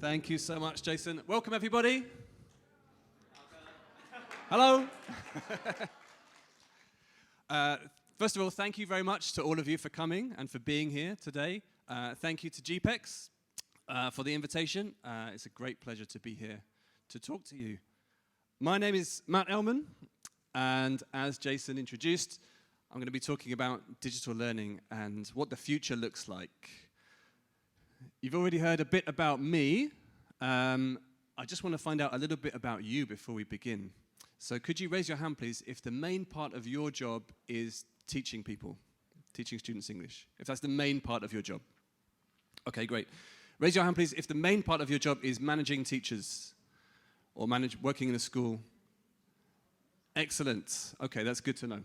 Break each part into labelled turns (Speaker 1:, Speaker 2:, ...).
Speaker 1: Thank you so much, Jason. Welcome, everybody. Hello. First of all, thank you very much to all of you for coming and for being here today. Thank you to GPEX for the invitation. It's a great pleasure to be here to talk to you. My name is Matt Ellman, and as Jason introduced, I'm going to be talking about digital learning and what the future looks like. You've already heard a bit about me. I just want to find out a little bit about you before we begin. So could you raise your hand, please, if the main part of your job is teaching people, teaching students English, if that's the main part of your job? Okay, great. Raise your hand, please, if the main part of your job is managing teachers or working in a school. Excellent. Okay, that's good to know.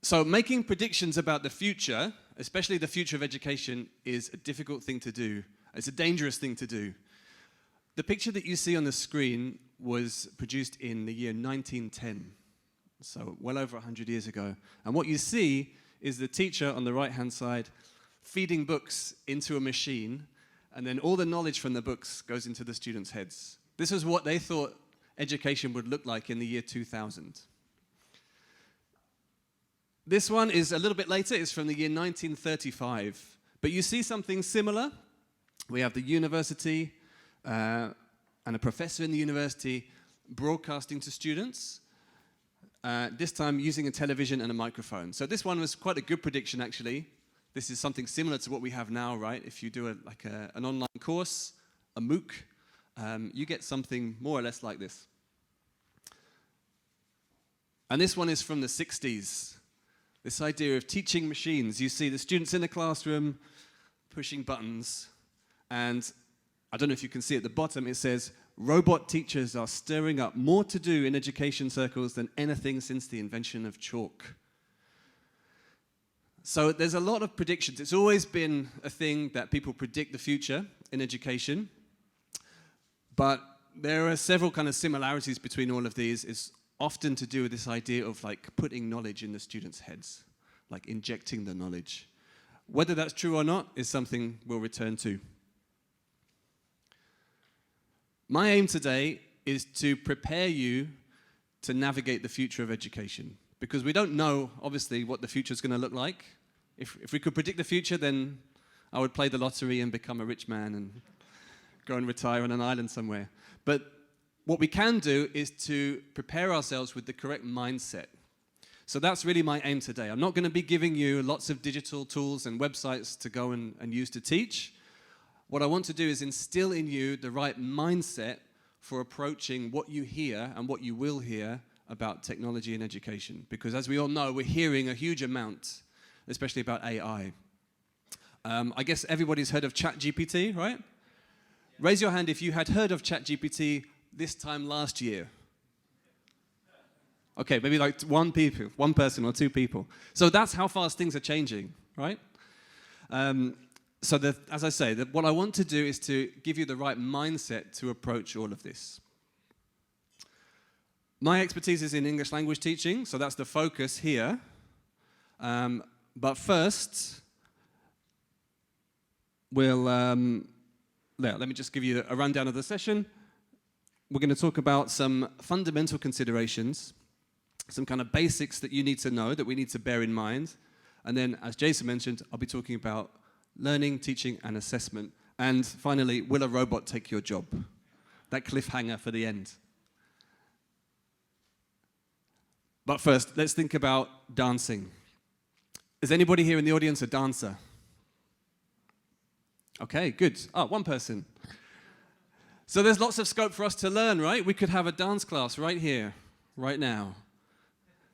Speaker 1: So making predictions about the future, especially the future of education, is a difficult thing to do. It's a dangerous thing to do. The picture that you see on the screen was produced in the year 1910, so well over 100 years ago. And what you see is the teacher on the right-hand side feeding books into a machine, and then all the knowledge from the books goes into the students' heads. This is what they thought education would look like in the year 2000. This one is a little bit later. It's from the year 1935. But you see something similar. We have the university and a professor in the university broadcasting to students, this time using a television and a microphone. So this one was quite a good prediction, actually. This is something similar to what we have now, right? If you do an online course, a MOOC, you get something more or less like this. And this one is from the 60s. This idea of teaching machines. You see the students in the classroom pushing buttons, and I don't know if you can see at the bottom, it says, robot teachers are stirring up more to do in education circles than anything since the invention of chalk. So there's a lot of predictions. It's always been a thing that people predict the future in education, but there are several kind of similarities between all of these. It's often to do with this idea of like putting knowledge in the students' heads, like injecting the knowledge. Whether that's true or not is something we'll return to. My aim today is to prepare you to navigate the future of education, because we don't know, obviously, what the future is going to look like. If we could predict the future, then I would play the lottery and become a rich man and go and retire on an island somewhere. But what we can do is to prepare ourselves with the correct mindset. So that's really my aim today. I'm not going to be giving you lots of digital tools and websites to go and use to teach. What I want to do is instill in you the right mindset for approaching what you hear and what you will hear about technology and education. Because as we all know, we're hearing a huge amount, especially about AI. I guess everybody's heard of ChatGPT, right? Raise your hand if you had heard of ChatGPT this time last year. Okay, maybe like one person or two people. So that's how fast things are changing, right? So as I say, what I want to do is to give you the right mindset to approach all of this. My expertise is in English language teaching, so that's the focus here. But first, let me just give you a rundown of the session. We're going to talk about some fundamental considerations, some kind of basics that you need to know, that we need to bear in mind. And then, as Jason mentioned, I'll be talking about learning, teaching, and assessment. And finally, will a robot take your job? That cliffhanger for the end. But first, let's think about dancing. Is anybody here in the audience a dancer? Okay, good. Oh, one person. So there's lots of scope for us to learn, right? We could have a dance class right here, right now.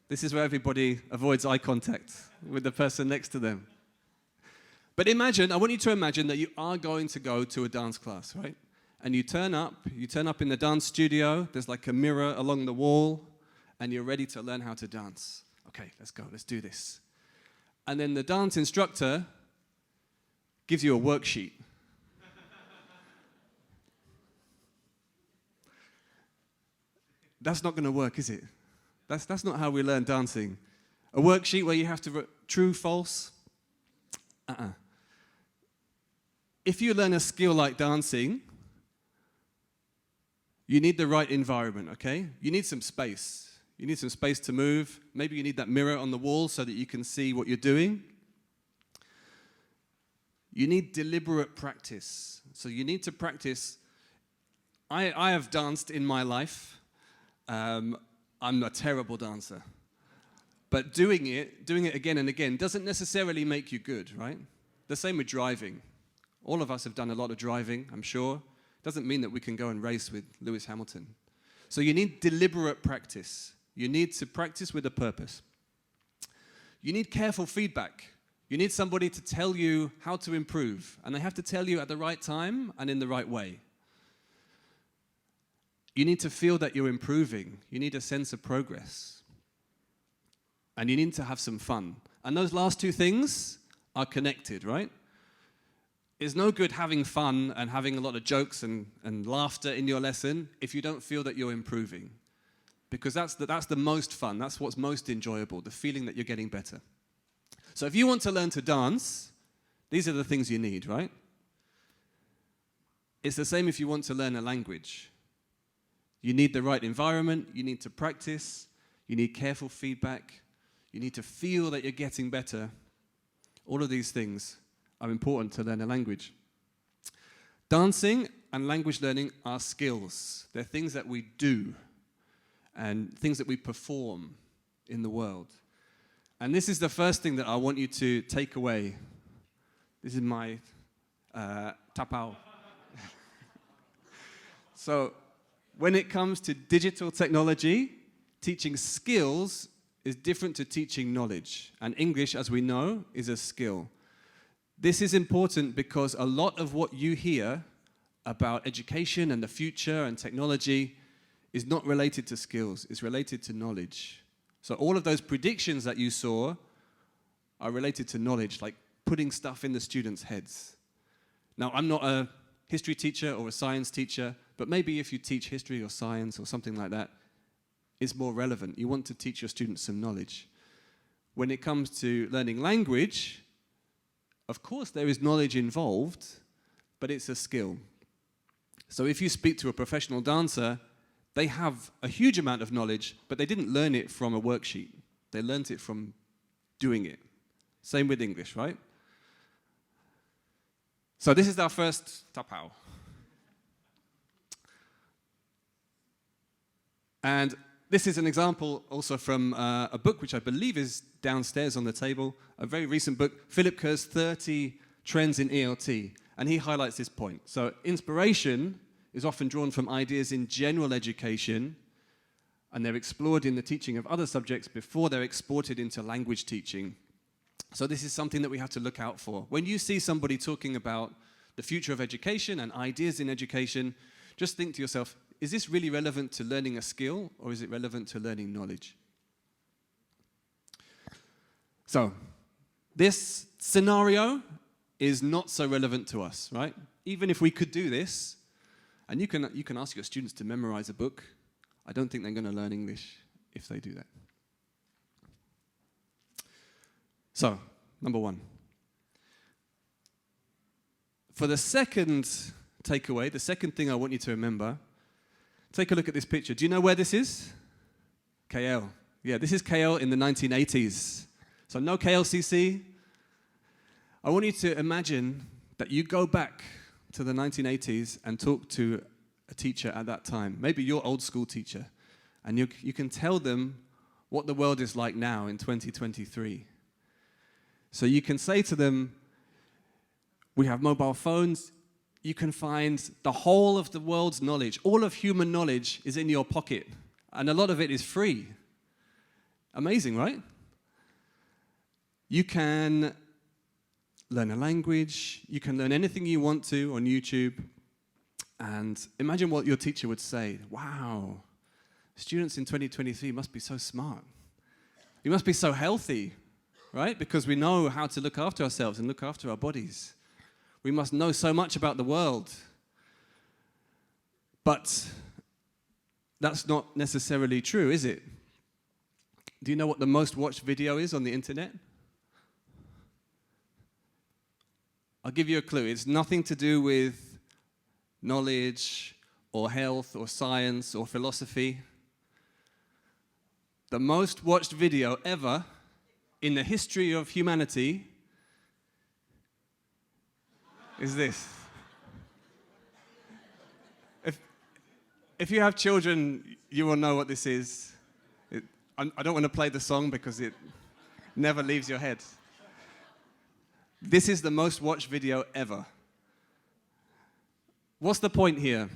Speaker 1: This is where everybody avoids eye contact with the person next to them. But I want you to imagine that you are going to go to a dance class, right? And you turn up in the dance studio, there's like a mirror along the wall, and you're ready to learn how to dance. Okay, let's go, let's do this. And then the dance instructor gives you a worksheet. That's not going to work, is it? That's not how we learn dancing. A worksheet where you have to true, false. if you learn a skill like dancing, you need the right environment, okay? You need some space. You need some space to move. Maybe you need that mirror on the wall so that you can see what you're doing. You need deliberate practice. So you need to practice. I have danced in my life. I'm a terrible dancer. But doing it again and again doesn't necessarily make you good, right? The same with driving. All of us have done a lot of driving, I'm sure. Doesn't mean that we can go and race with Lewis Hamilton. So you need deliberate practice. You need to practice with a purpose. You need careful feedback. You need somebody to tell you how to improve, and they have to tell you at the right time and in the right way. You need to feel that you're improving. You need a sense of progress. And you need to have some fun. And those last two things are connected, right? It's no good having fun and having a lot of jokes and laughter in your lesson if you don't feel that you're improving. Because that's the most fun. That's what's most enjoyable, the feeling that you're getting better. So if you want to learn to dance, these are the things you need, right? It's the same if you want to learn a language. You need the right environment, you need to practice, you need careful feedback, you need to feel that you're getting better. All of these things are important to learn a language. Dancing and language learning are skills. They're things that we do and things that we perform in the world. And this is the first thing that I want you to take away. This is my tapao. So, when it comes to digital technology, teaching skills is different to teaching knowledge. And English, as we know, is a skill. This is important because a lot of what you hear about education and the future and technology is not related to skills, it's related to knowledge. So all of those predictions that you saw are related to knowledge, like putting stuff in the students' heads. Now, I'm not a history teacher or a science teacher, but maybe if you teach history or science or something like that, it's more relevant. You want to teach your students some knowledge. When it comes to learning language, of course there is knowledge involved, but it's a skill. So if you speak to a professional dancer, they have a huge amount of knowledge, but they didn't learn it from a worksheet. They learned it from doing it. Same with English, right? So this is our first tapao. And this is an example also from a book which I believe is downstairs on the table, a very recent book, Philip Kerr's 30 Trends in ELT. And he highlights this point. So inspiration is often drawn from ideas in general education, and they're explored in the teaching of other subjects before they're exported into language teaching. So this is something that we have to look out for. When you see somebody talking about the future of education and ideas in education, just think to yourself, is this really relevant to learning a skill, or is it relevant to learning knowledge? So, this scenario is not so relevant to us, right? Even if we could do this, and you can ask your students to memorize a book, I don't think they're going to learn English if they do that. So, number one. For the second takeaway, the second thing I want you to remember, take a look at this picture. Do you know where this is? KL. Yeah, this is KL in the 1980s. So no KLCC. I want you to imagine that you go back to the 1980s and talk to a teacher at that time, maybe your old school teacher, and you can tell them what the world is like now in 2023. So you can say to them, we have mobile phones, you can find the whole of the world's knowledge, all of human knowledge is in your pocket, and a lot of it is free. Amazing, right? You can learn a language, you can learn anything you want to on YouTube, and imagine what your teacher would say. Wow, students in 2023 must be so smart. You must be so healthy, right? Because we know how to look after ourselves and look after our bodies. We must know so much about the world. But that's not necessarily true, is it? Do you know what the most watched video is on the internet? I'll give you a clue. It's nothing to do with knowledge or health or science or philosophy. The most watched video ever in the history of humanity is this. If you have children, you will know what this is. I don't want to play the song because it never leaves your head. This is the most watched video ever. What's the point here?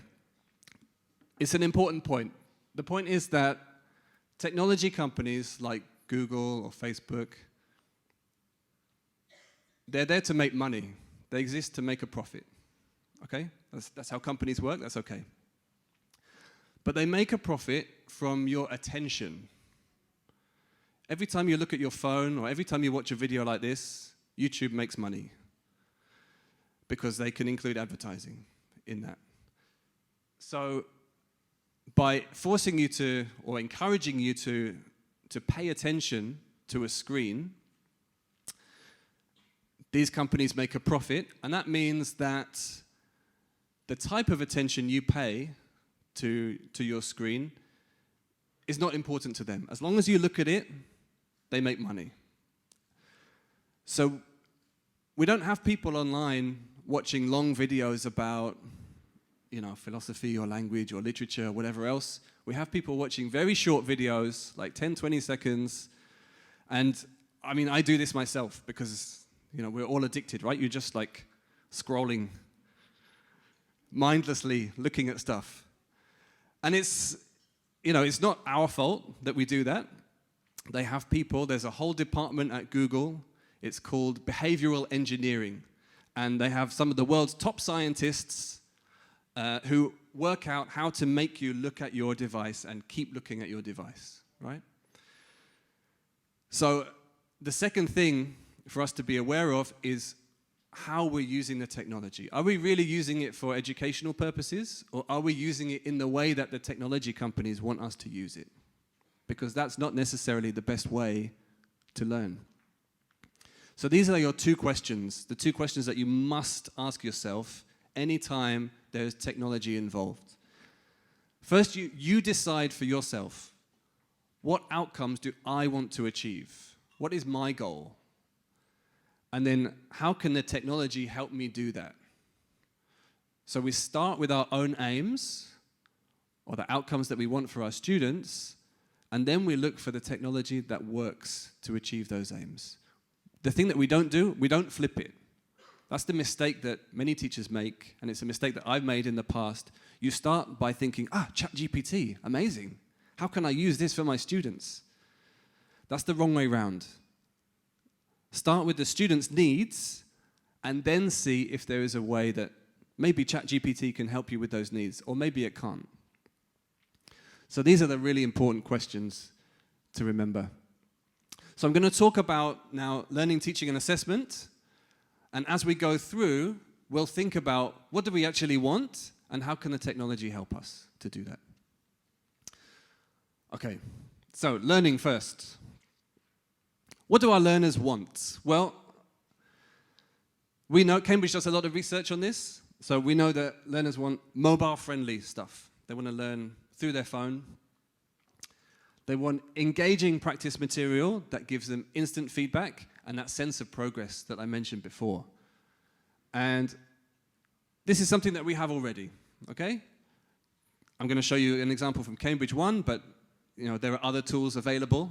Speaker 1: It's an important point. The point is that technology companies like Google or Facebook, they're there to make money. They exist to make a profit. Okay? That's how companies work. That's okay. But they make a profit from your attention. Every time you look at your phone or every time you watch a video like this, YouTube makes money because they can include advertising in that. So by forcing you to, or encouraging you to pay attention to a screen, these companies make a profit, and that means that the type of attention you pay to your screen is not important to them. As long as you look at it, they make money. So we don't have people online watching long videos about, philosophy or language or literature or whatever else. We have people watching very short videos, like 10, 20 seconds. And I do this myself because, we're all addicted, right? You're just like scrolling mindlessly, looking at stuff. And it's not our fault that we do that. They have people, there's a whole department at Google. It's called behavioral engineering. And they have some of the world's top scientists who work out how to make you look at your device and keep looking at your device, right? So the second thing for us to be aware of is how we're using the technology. Are we really using it for educational purposes, or are we using it in the way that the technology companies want us to use it? Because that's not necessarily the best way to learn. So these are your two questions, the two questions that you must ask yourself anytime there's technology involved. First, you decide for yourself, what outcomes do I want to achieve? What is my goal? And then how can the technology help me do that? So we start with our own aims, or the outcomes that we want for our students, and then we look for the technology that works to achieve those aims. The thing that we don't do, we don't flip it. That's the mistake that many teachers make, and it's a mistake that I've made in the past. You start by thinking, ChatGPT, amazing. How can I use this for my students? That's the wrong way round. Start with the students' needs, and then see if there is a way that maybe ChatGPT can help you with those needs, or maybe it can't. So these are the really important questions to remember. So I'm going to talk about now learning, teaching, and assessment. And as we go through, we'll think about what do we actually want, and how can the technology help us to do that. Okay, so learning first. What do our learners want? Well, we know Cambridge does a lot of research on this. So we know that learners want mobile-friendly stuff. They want to learn through their phone. They want engaging practice material that gives them instant feedback and that sense of progress that I mentioned before. And this is something that we have already, okay? I'm going to show you an example from Cambridge 1, but there are other tools available.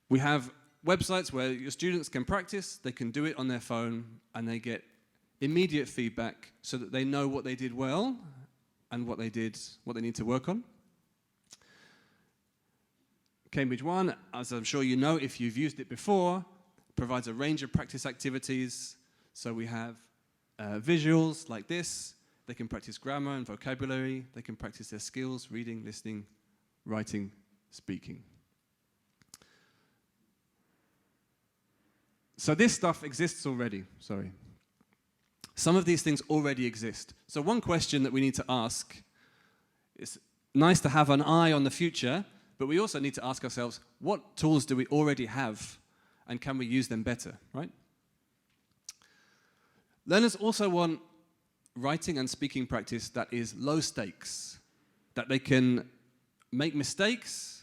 Speaker 1: We have websites where your students can practice, they can do it on their phone, and they get immediate feedback so that they know what they did well and what they need to work on. Cambridge 1, as I'm sure you know if you've used it before, provides a range of practice activities. So we have visuals like this. They can practice grammar and vocabulary. They can practice their skills, reading, listening, writing, speaking. So this stuff exists already, sorry. Some of these things already exist. So one question that we need to ask, it's nice to have an eye on the future, but we also need to ask ourselves, what tools do we already have, and can we use them better, right? Learners also want writing and speaking practice that is low stakes, that they can make mistakes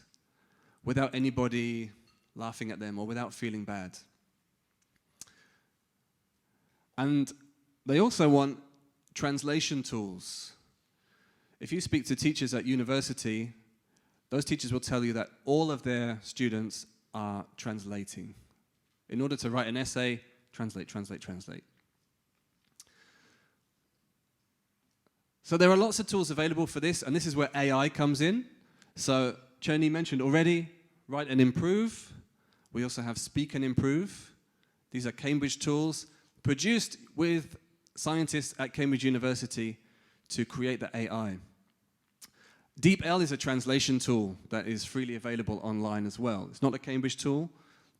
Speaker 1: without anybody laughing at them or without feeling bad. And they also want translation tools. If you speak to teachers at university, those teachers will tell you that all of their students are translating. In order to write an essay, translate, translate, translate. So there are lots of tools available for this, and this is where AI comes in. So Cherny mentioned already, Write and Improve. We also have Speak and Improve. These are Cambridge tools produced with scientists at Cambridge University to create the AI. DeepL is a translation tool that is freely available online as well. It's not a Cambridge tool,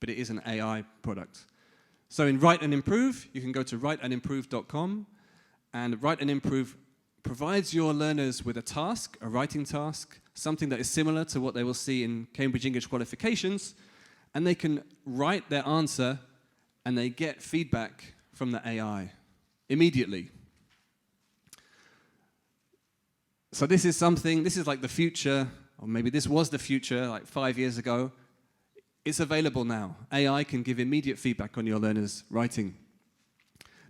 Speaker 1: but it is an AI product. So in Write and Improve, you can go to writeandimprove.com, and Write and Improve provides your learners with a task, a writing task, something that is similar to what they will see in Cambridge English qualifications, and they can write their answer and they get feedback from the AI immediately. So this is like the future, or maybe this was the future like 5 years ago. It's available now. AI can give immediate feedback on your learners' writing.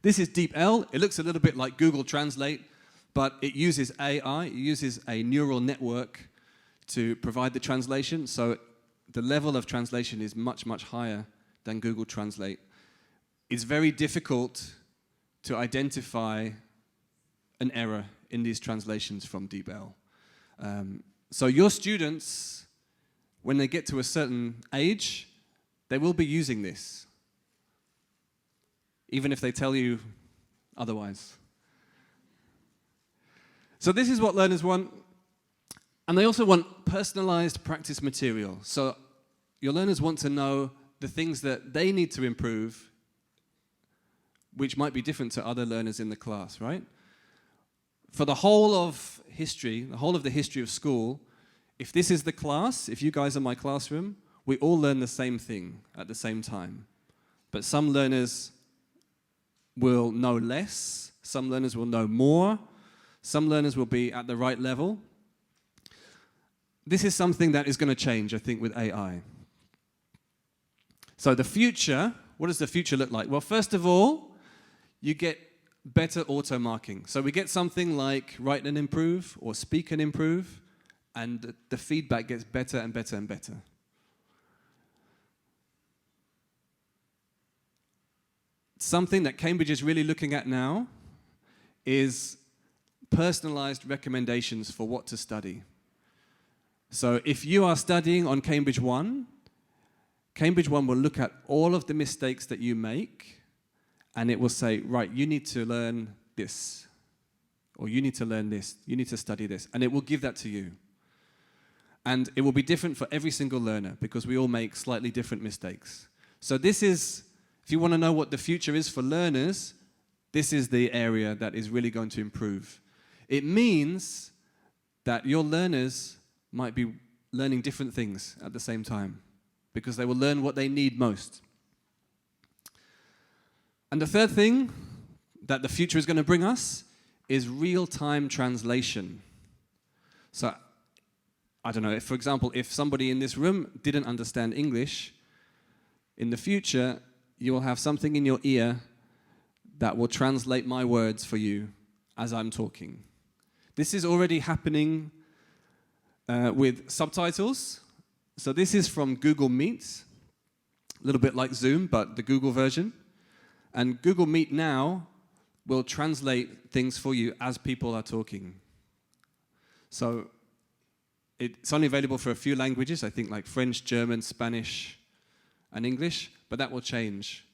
Speaker 1: This is DeepL. It looks a little bit like Google Translate, but it uses AI, it uses a neural network to provide the translation, so the level of translation is much, much higher than Google Translate. It's very difficult to identify an error in these translations from DeepL. So your students, when they get to a certain age, they will be using this, even if they tell you otherwise. So this is what learners want, and they also want personalized practice material. So your learners want to know the things that they need to improve, which might be different to other learners in the class, right? For the whole of history, the whole of the history of school, if this is the class, if you guys are my classroom, we all learn the same thing at the same time. But some learners will know less, some learners will know more, some learners will be at the right level. This is something that is going to change, I think, with AI. So the future, what does the future look like? Well, first of all, you get better auto-marking. So we get something like Write and Improve or Speak and Improve, and the feedback gets better and better and better. Something that Cambridge is really looking at now is personalized recommendations for what to study. So if you are studying on Cambridge 1, Cambridge 1 will look at all of the mistakes that you make, and it will say, right, you need to learn this, or you need to learn this, you need to study this, and it will give that to you. And it will be different for every single learner, because we all make slightly different mistakes. So this is, if you want to know what the future is for learners, this is the area that is really going to improve. It means that your learners might be learning different things at the same time, because they will learn what they need most. And the third thing that the future is going to bring us is real-time translation. So, I don't know, for example, if somebody in this room didn't understand English, in the future, you will have something in your ear that will translate my words for you as I'm talking. This is already happening with subtitles. So this is from Google Meet, a little bit like Zoom, but the Google version. And Google Meet now will translate things for you as people are talking. So it's only available for a few languages, I think like French, German, Spanish, and English, but that will change.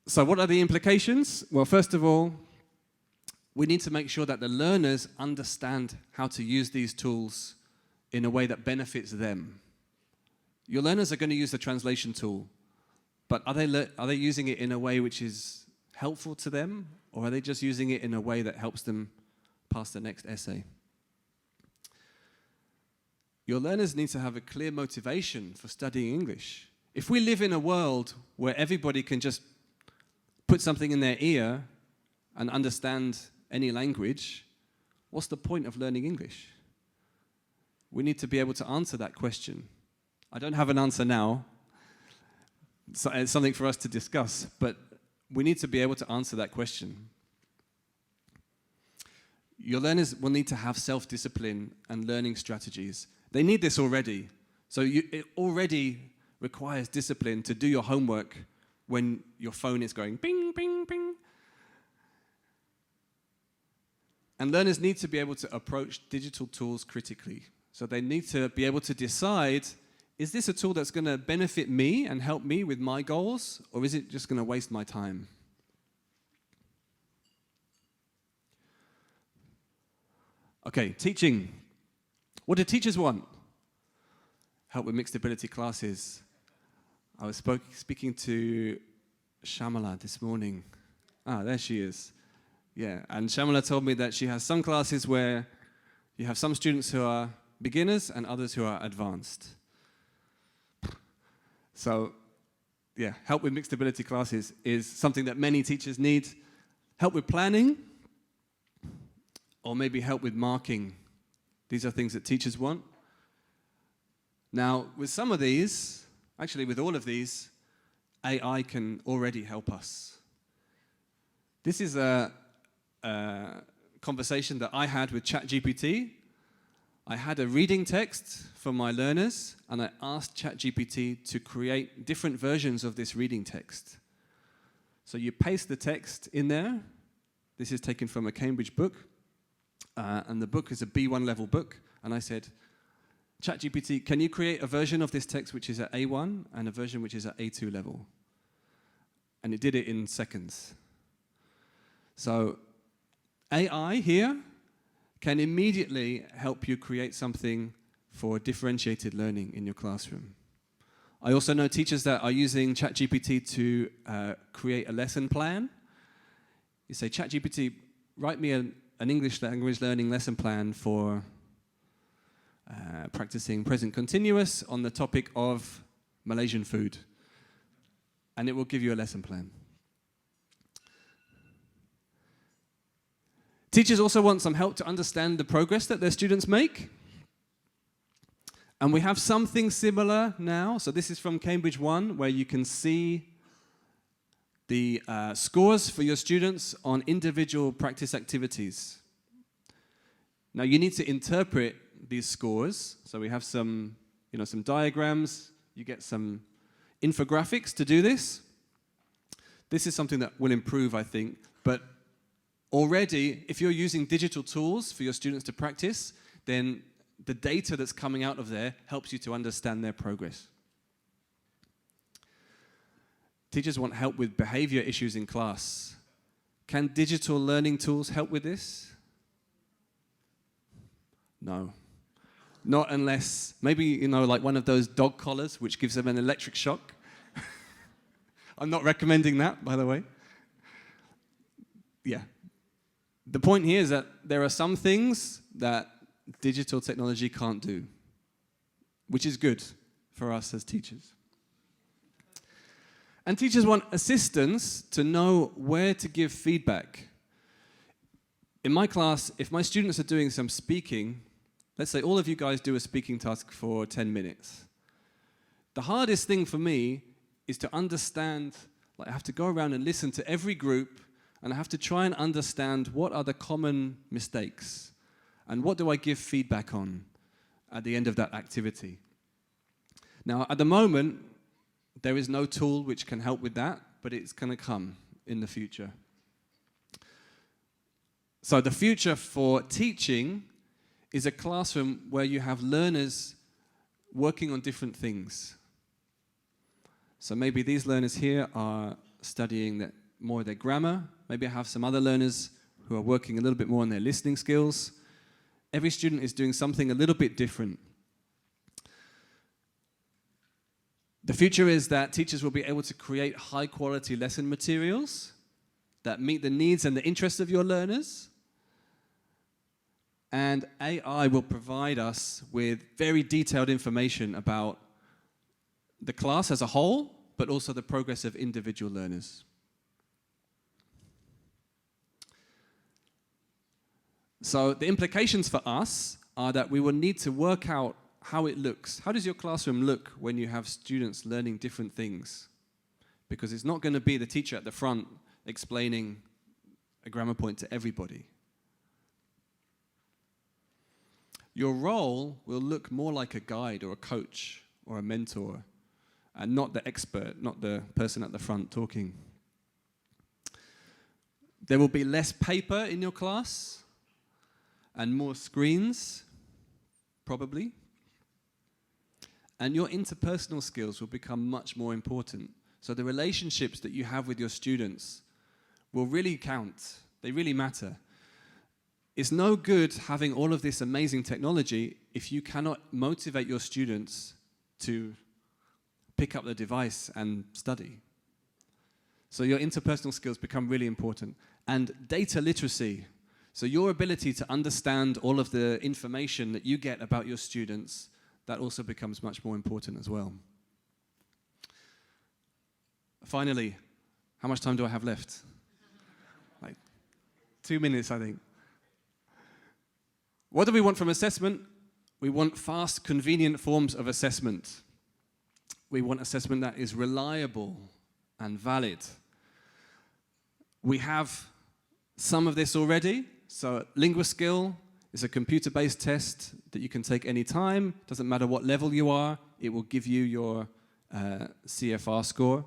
Speaker 1: So what are the implications? Well, first of all, we need to make sure that the learners understand how to use these tools in a way that benefits them. Your learners are going to use the translation tool, but are they using it in a way which is helpful to them, or are they just using it in a way that helps them pass the next essay? Your learners need to have a clear motivation for studying English. If we live in a world where everybody can just put something in their ear and understand any language, what's the point of learning English? We need to be able to answer that question. I don't have an answer now. So it's something for us to discuss, but we need to be able to answer that question. Your learners will need to have self-discipline and learning strategies. They need this already. So it already requires discipline to do your homework when your phone is going ping, ping, ping. And learners need to be able to approach digital tools critically. So they need to be able to decide, is this a tool that's going to benefit me and help me with my goals, or is it just going to waste my time? Okay, teaching. What do teachers want? Help with mixed ability classes. I was speaking to Shamala this morning. Ah, there she is. Yeah, and Shamala told me that she has some classes where you have some students who are beginners and others who are advanced. So, yeah, help with mixed ability classes is something that many teachers need. Help with planning, or maybe help with marking. These are things that teachers want. Now, with some of these, actually with all of these, AI can already help us. This is a conversation that I had with ChatGPT. I had a reading text for my learners, and I asked ChatGPT to create different versions of this reading text. So you paste the text in there. This is taken from a Cambridge book, and the book is a B1 level book. And I said, ChatGPT, can you create a version of this text which is at A1 and a version which is at A2 level? And it did it in seconds. So AI here can immediately help you create something for differentiated learning in your classroom. I also know teachers that are using ChatGPT to create a lesson plan. You say, ChatGPT, write me an English language learning lesson plan for practicing present continuous on the topic of Malaysian food. And it will give you a lesson plan. Teachers also want some help to understand the progress that their students make. And we have something similar now. So this is from Cambridge 1, where you can see the scores for your students on individual practice activities. Now you need to interpret these scores. So we have some diagrams. You get some infographics to do this. This is something that will improve, I think. But already, if you're using digital tools for your students to practice, then the data that's coming out of there helps you to understand their progress. Teachers want help with behavior issues in class. Can digital learning tools help with this? No. Not unless, maybe, like one of those dog collars which gives them an electric shock. I'm not recommending that, by the way. Yeah. The point here is that there are some things that digital technology can't do, which is good for us as teachers. And teachers want assistance to know where to give feedback. In my class, if my students are doing some speaking, let's say all of you guys do a speaking task for 10 minutes. The hardest thing for me is to understand, I have to go around and listen to every group, and I have to try and understand what are the common mistakes and what do I give feedback on at the end of that activity. Now, at the moment, there is no tool which can help with that, but it's going to come in the future. So the future for teaching is a classroom where you have learners working on different things. So maybe these learners here are studying more of their grammar. Maybe I have some other learners who are working a little bit more on their listening skills. Every student is doing something a little bit different. The future is that teachers will be able to create high-quality lesson materials that meet the needs and the interests of your learners. And AI will provide us with very detailed information about the class as a whole, but also the progress of individual learners. So the implications for us are that we will need to work out how it looks. How does your classroom look when you have students learning different things? Because it's not going to be the teacher at the front explaining a grammar point to everybody. Your role will look more like a guide or a coach or a mentor, and not the expert, not the person at the front talking. There will be less paper in your class and more screens, probably. And your interpersonal skills will become much more important. So the relationships that you have with your students will really count. They really matter. It's no good having all of this amazing technology if you cannot motivate your students to pick up the device and study. So your interpersonal skills become really important. And data literacy, so your ability to understand all of the information that you get about your students, that also becomes much more important as well. Finally, how much time do I have left? Like 2 minutes, I think. What do we want from assessment? We want fast, convenient forms of assessment. We want assessment that is reliable and valid. We have some of this already. So LinguaSkill is a computer-based test that you can take any time. Doesn't matter what level you are. It will give you your CFR score.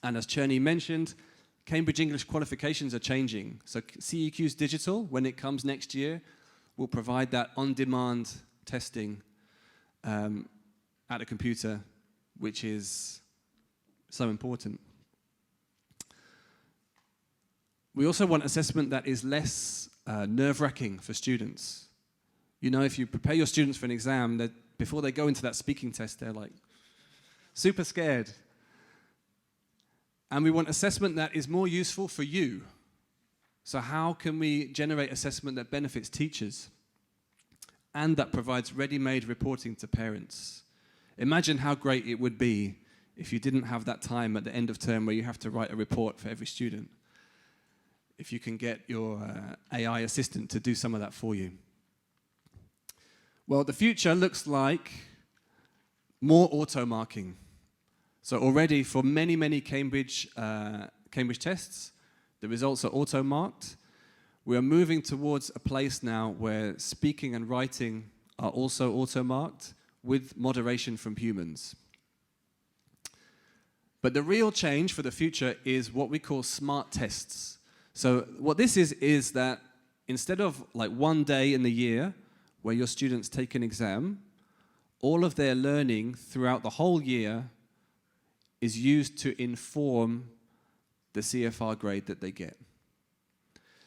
Speaker 1: And as Cherny mentioned, Cambridge English qualifications are changing. So CEQ's digital, when it comes next year, will provide that on-demand testing at a computer, which is so important. We also want assessment that is less nerve-wracking for students. You know, if you prepare your students for an exam, that before they go into that speaking test, they're like super scared. And we want assessment that is more useful for you. So how can we generate assessment that benefits teachers and that provides ready-made reporting to parents? Imagine how great it would be if you didn't have that time at the end of term where you have to write a report for every student. If you can get your AI assistant to do some of that for you. Well, the future looks like more auto-marking. So already for many, many Cambridge tests, the results are auto-marked. We are moving towards a place now where speaking and writing are also auto-marked with moderation from humans. But the real change for the future is what we call smart tests. So what this is that instead of like one day in the year where your students take an exam, all of their learning throughout the whole year is used to inform the CFR grade that they get.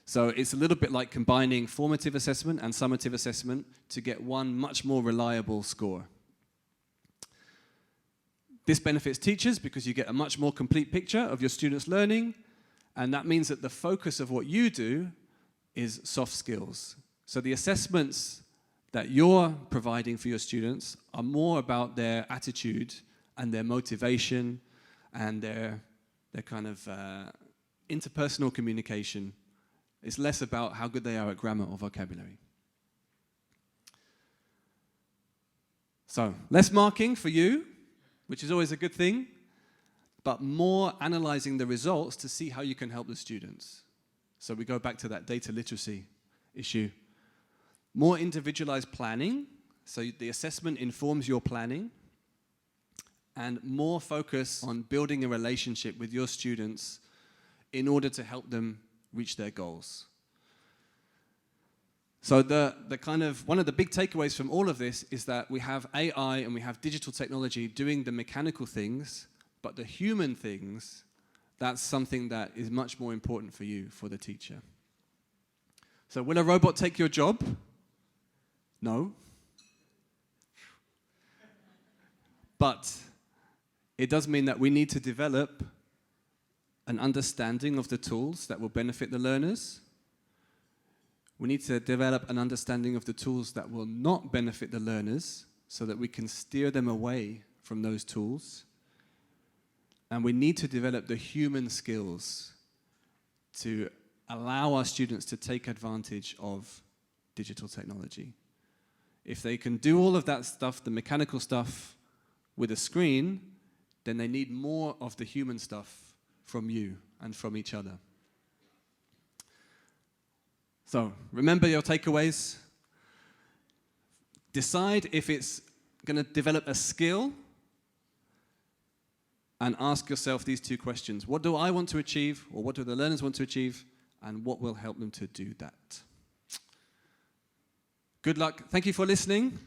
Speaker 1: So it's a little bit like combining formative assessment and summative assessment to get one much more reliable score. This benefits teachers because you get a much more complete picture of your students' learning, and that means that the focus of what you do is soft skills. So the assessments that you're providing for your students are more about their attitude and their motivation and their kind of interpersonal communication. It's less about how good they are at grammar or vocabulary. So, less marking for you, which is always a good thing, but more analyzing the results to see how you can help the students. So we go back to that data literacy issue. More individualized planning, so the assessment informs your planning, and more focus on building a relationship with your students in order to help them reach their goals. So the kind of one of the big takeaways from all of this is that we have AI and we have digital technology doing the mechanical things, but the human things, that's something that is much more important for you, for the teacher. So will a robot take your job? No. But it does mean that we need to develop an understanding of the tools that will benefit the learners. We need to develop an understanding of the tools that will not benefit the learners so that we can steer them away from those tools. And we need to develop the human skills to allow our students to take advantage of digital technology. If they can do all of that stuff, the mechanical stuff, with a screen, then they need more of the human stuff from you and from each other. So, remember your takeaways. Decide if it's going to develop a skill, and ask yourself these two questions. What do I want to achieve, or what do the learners want to achieve, and what will help them to do that? Good luck. Thank you for listening.